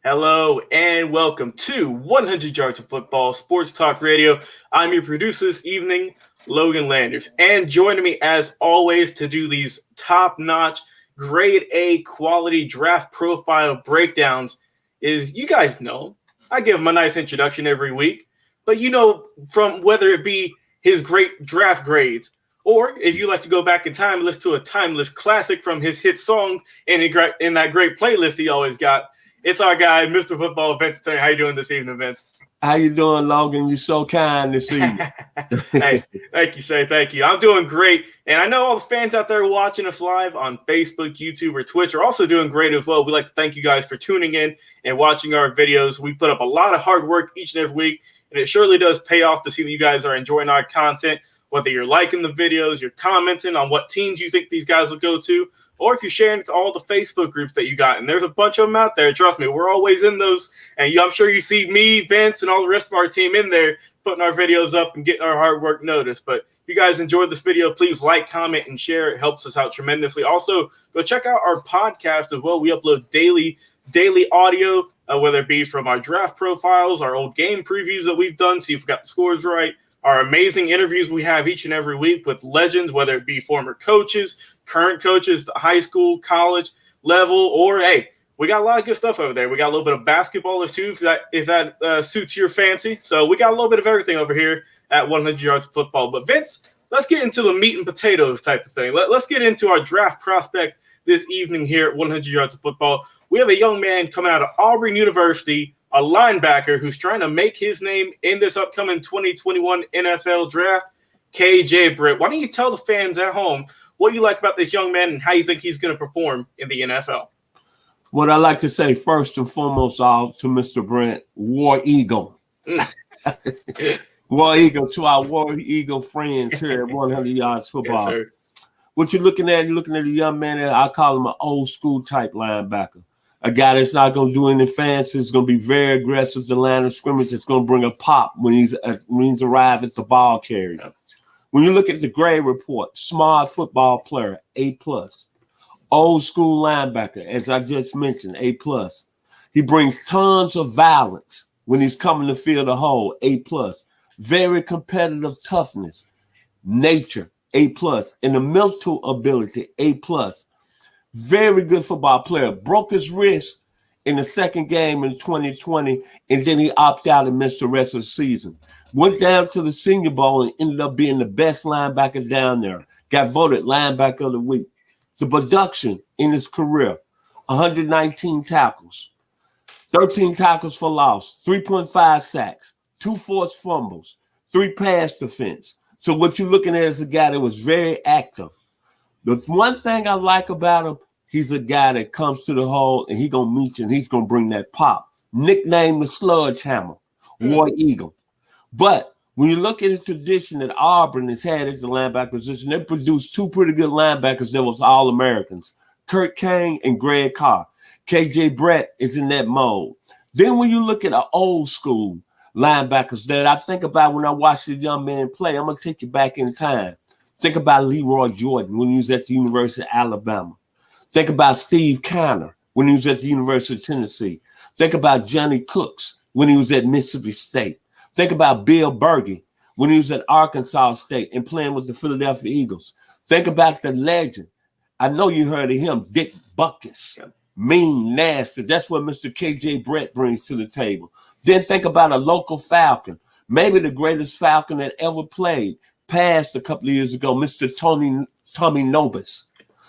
Hello and welcome to 100 Yards of Football Sports Talk Radio. I'm your producer this evening, Logan Landers. And joining me as always to do these top-notch, grade A quality draft profile breakdowns is, you guys know, I give him a nice introduction every week. But you know, from whether it be his great draft grades, or if you like to go back in time and listen to a timeless classic from his hit song in that great playlist he always got, it's our guy, Mr. Football, Vincent Turner. How you doing this evening, Vince? How you doing, Logan? You're so kind this evening. Hey, thank you, sir. Thank you. I'm doing great. And I know all the fans out there watching us live on Facebook, YouTube, or Twitch are also doing great as well. We'd like to thank you guys for tuning in and watching our videos. We put up a lot of hard work each and every week, and it surely does pay off to see that you guys are enjoying our content, whether you're liking the videos, you're commenting on what teams you think these guys will go to, or if you're sharing it to all the Facebook groups that you got. And there's a bunch of them out there. Trust me, we're always in those. And I'm sure you see me, Vince, and all the rest of our team in there putting our videos up and getting our hard work noticed. But if you guys enjoyed this video, please like, comment, and share. It helps us out tremendously. Also, go check out our podcast as well. We upload daily audio, whether it be from our draft profiles, our old game previews that we've done, see if we got the scores right, our amazing interviews we have each and every week with legends, whether it be former coaches, current coaches, high school, college level, or hey, we got a lot of good stuff over there. We got a little bit of basketballers too, if that suits your fancy. So we got a little bit of everything over here at 100 Yards of Football. But Vince, let's get into the meat and potatoes type of thing. Let's get into our draft prospect this evening here at 100 Yards of Football. We have a young man coming out of Auburn University, a linebacker who's trying to make his name in this upcoming 2021 NFL draft, KJ Britt. Why don't you tell the fans at home what you like about this young man and how you think he's going to perform in the NFL? What I like to say first and foremost to Mr. Brent, War Eagle. War Eagle to our War Eagle friends here at 100 Yards Football. Yes, what you're looking at a young man that I call him an old school type linebacker. A guy that's not going to do anything fancy. He's going to be very aggressive. The line of scrimmage is going to bring a pop when he's arrived at the ball carrier. Yep. When you look at the grade report, smart football player, A+. Old school linebacker, as I just mentioned, A+. He brings tons of violence when he's coming to fill the hole, A+. Very competitive toughness, nature, A+. And the mental ability, A+. Very good football player. Broke his wrist in the second game in 2020, and then he opted out and missed the rest of the season. Went down to the Senior Bowl and ended up being the best linebacker down there. Got voted linebacker of the week. The production in his career, 119 tackles, 13 tackles for loss, 3.5 sacks, 2 forced fumbles, 3 pass defense. So what you're looking at is a guy that was very active. The one thing I like about him, he's a guy that comes to the hole and he's going to meet you and he's going to bring that pop. Nicknamed the Sludge Hammer, War Eagle. But when you look at the tradition that Auburn has had as the linebacker position, they produced 2 pretty good linebackers that was All-Americans, Kurt Kane and Greg Carr. KJ Britt is in that mode. Then when you look at the old school linebackers that I think about when I watch the young man play, I'm going to take you back in time. Think about Leroy Jordan when he was at the University of Alabama. Think about Steve Conner when he was at the University of Tennessee. Think about Johnny Cooks when he was at Mississippi State. Think about Bill Berge when he was at Arkansas State and playing with the Philadelphia Eagles. Think about the legend. I know you heard of him, Dick Butkus. Mean, nasty. That's what Mr. KJ Britt brings to the table. Then think about a local Falcon, maybe the greatest Falcon that ever played, passed a couple of years ago, Mr. Tommy Nobis.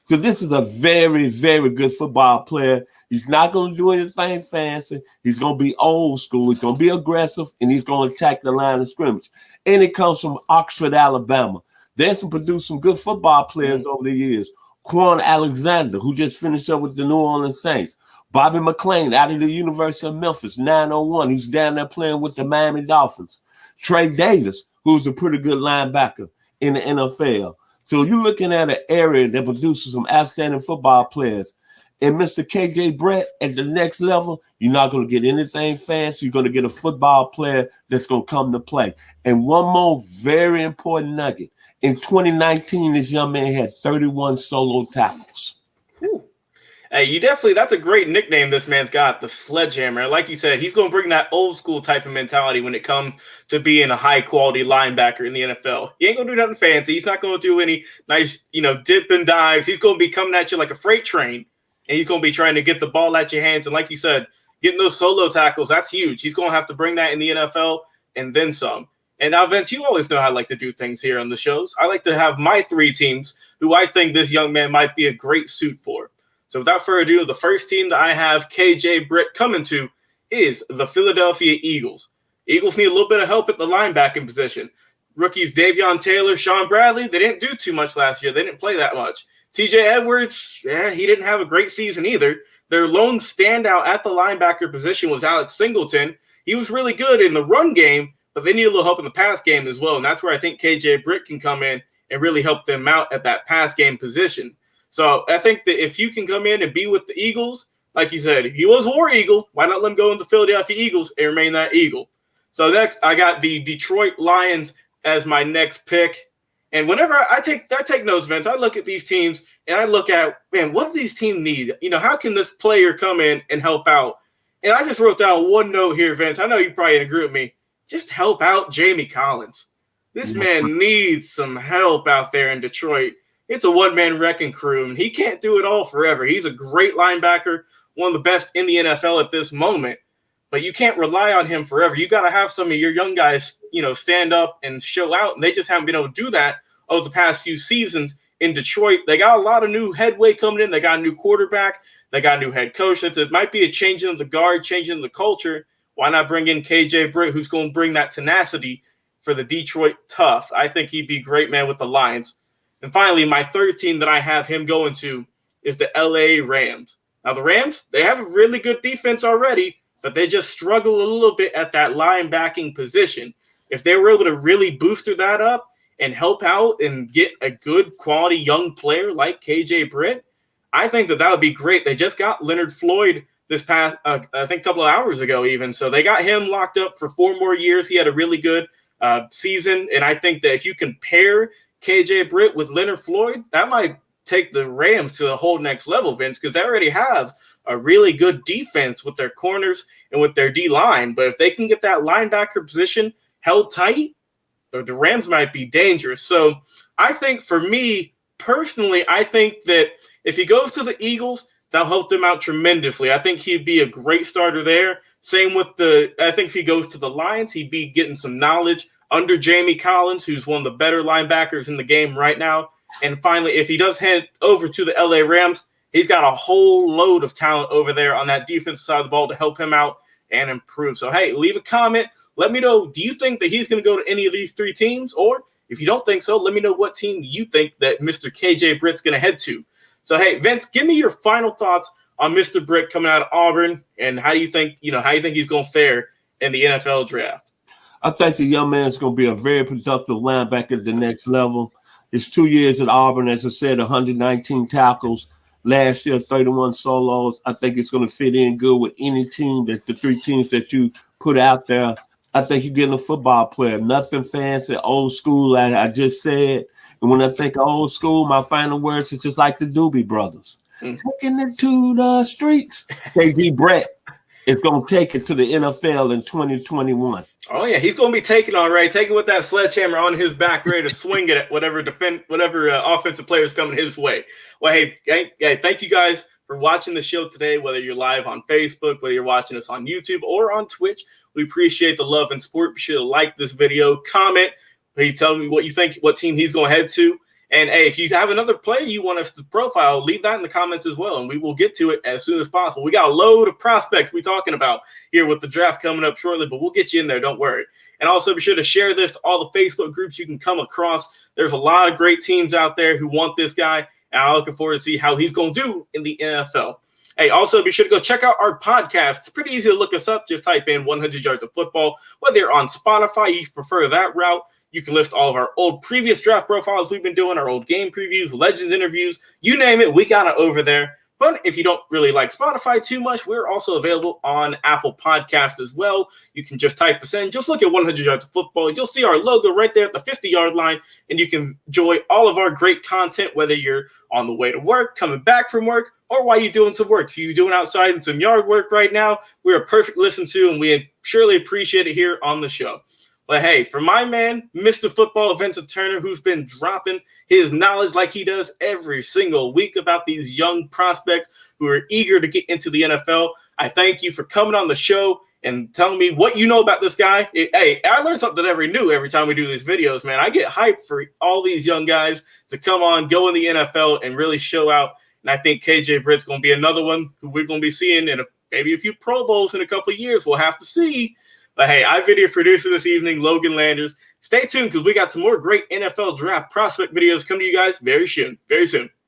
So this is a very, very good football player. He's not going to do anything fancy. He's going to be old school. He's going to be aggressive, and he's going to attack the line of scrimmage. And he comes from Oxford, Alabama. There's produced some good football players over the years. Quan Alexander, who just finished up with the New Orleans Saints. Bobby McClain out of the University of Memphis, 901. He's down there playing with the Miami Dolphins. Trey Davis, who's a pretty good linebacker in the NFL. So you're looking at an area that produces some outstanding football players. And Mr. KJ Britt, at the next level, you're not going to get anything fancy. You're going to get a football player that's going to come to play. And one more very important nugget. In 2019, this young man had 31 solo tackles. Hey, that's a great nickname this man's got, the Sledgehammer. Like you said, he's going to bring that old school type of mentality when it comes to being a high quality linebacker in the NFL. He ain't going to do nothing fancy. He's not going to do any nice, dip and dives. He's going to be coming at you like a freight train, and he's going to be trying to get the ball at your hands. And like you said, getting those solo tackles, that's huge. He's going to have to bring that in the NFL and then some. And now, Vince, you always know how I like to do things here on the shows. I like to have my 3 teams who I think this young man might be a great suit for. So without further ado, the first team that I have KJ Britt coming to is the Philadelphia Eagles. Eagles need a little bit of help at the linebacking position. Rookies Davion Taylor, Sean Bradley, they didn't do too much last year. They didn't play that much. TJ Edwards, he didn't have a great season either. Their lone standout at the linebacker position was Alex Singleton. He was really good in the run game, but they need a little help in the pass game as well. And that's where I think KJ Britt can come in and really help them out at that pass game position. So I think that if you can come in and be with the Eagles, like you said, he was a War Eagle. Why not let him go in the Philadelphia Eagles and remain that Eagle? So next, I got the Detroit Lions as my next pick. And whenever I take notes, Vince, I look at these teams and I look at, man, what do these teams need? How can this player come in and help out? And I just wrote down one note here, Vince. I know you probably agree with me. Just help out Jamie Collins. This man needs some help out there in Detroit. It's a one-man wrecking crew, and he can't do it all forever. He's a great linebacker, one of the best in the NFL at this moment, but you can't rely on him forever. You got to have some of your young guys, stand up and show out, and they just haven't been able to do that over the past few seasons in Detroit. They got a lot of new headway coming in. They got a new quarterback. They got a new head coach. It might be a changing of the guard, changing of the culture. Why not bring in KJ Britt, who's going to bring that tenacity for the Detroit Tough? I think he'd be great, man, with the Lions. And finally, my third team that I have him going to is the LA Rams. Now, the Rams, they have a really good defense already, but they just struggle a little bit at that linebacking position. If they were able to really booster that up and help out and get a good quality young player like KJ Britt, I think that would be great. They just got Leonard Floyd this past, I think, a couple of hours ago even. So they got him locked up for 4 more years. He had a really good season. And I think that if you compare KJ Britt with Leonard Floyd, that might take the Rams to the whole next level, Vince, because they already have a really good defense with their corners and with their D-line. But if they can get that linebacker position held tight, the Rams might be dangerous. So I think for me, personally, I think that if he goes to the Eagles, that'll help them out tremendously. I think he'd be a great starter there. Same with I think if he goes to the Lions, he'd be getting some knowledge under Jamie Collins, who's one of the better linebackers in the game right now. And finally, if he does head over to the LA Rams, he's got a whole load of talent over there on that defensive side of the ball to help him out and improve. So, hey, leave a comment. Let me know, do you think that he's going to go to any of these 3 teams? Or if you don't think so, let me know what team you think that Mr. KJ Britt's going to head to. So, hey, Vince, give me your final thoughts on Mr. Britt coming out of Auburn, and how do you think he's going to fare in the NFL draft? I think the young man is going to be a very productive linebacker at the next level. His 2 years at Auburn, as I said, 119 tackles. Last year, 31 solos. I think it's going to fit in good with any team. That's the 3 teams that you put out there. I think you're getting a football player. Nothing fancy, old school, like I just said. And when I think of old school, my final words is just like the Doobie Brothers. Taking it to the streets. KJ Britt is going to take it to the NFL in 2021. Oh, yeah, he's going to be taking with that sledgehammer on his back, ready to swing it at whatever offensive player is coming his way. Well, hey, thank you guys for watching the show today, whether you're live on Facebook, whether you're watching us on YouTube or on Twitch. We appreciate the love and support. Be sure to like this video, comment. Please tell me what you think, what team he's going to head to. And, hey, if you have another player you want us to profile, leave that in the comments as well, and we will get to it as soon as possible. We got a load of prospects we're talking about here with the draft coming up shortly, but we'll get you in there, don't worry. And also be sure to share this to all the Facebook groups you can come across. There's a lot of great teams out there who want this guy, and I'm looking forward to see how he's going to do in the NFL. Hey, also be sure to go check out our podcast. It's pretty easy to look us up. Just type in 100 Yards of Football. Whether you're on Spotify, you prefer that route, you can list all of our old previous draft profiles we've been doing, our old game previews, legends interviews, you name it, we got it over there. But if you don't really like Spotify too much, we're also available on Apple Podcast as well. You can just type us in. Just look at 100 Yards of Football. You'll see our logo right there at the 50-yard line, and you can enjoy all of our great content, whether you're on the way to work, coming back from work, or while you're doing some work. If you're doing outside and some yard work right now, we're a perfect listen to, and we surely appreciate it here on the show. But hey, for my man, Mr. Football, Vincent Turner, who's been dropping his knowledge like he does every single week about these young prospects who are eager to get into the NFL, I thank you for coming on the show and telling me what you know about this guy. Hey, I learn something every time we do these videos, man. I get hyped for all these young guys to come on, go in the NFL, and really show out. And I think KJ Britt's going to be another one who we're going to be seeing in maybe a few Pro Bowls in a couple of years. We'll have to see. But hey, our video producer this evening, Logan Landers. Stay tuned because we got some more great NFL draft prospect videos coming to you guys very soon.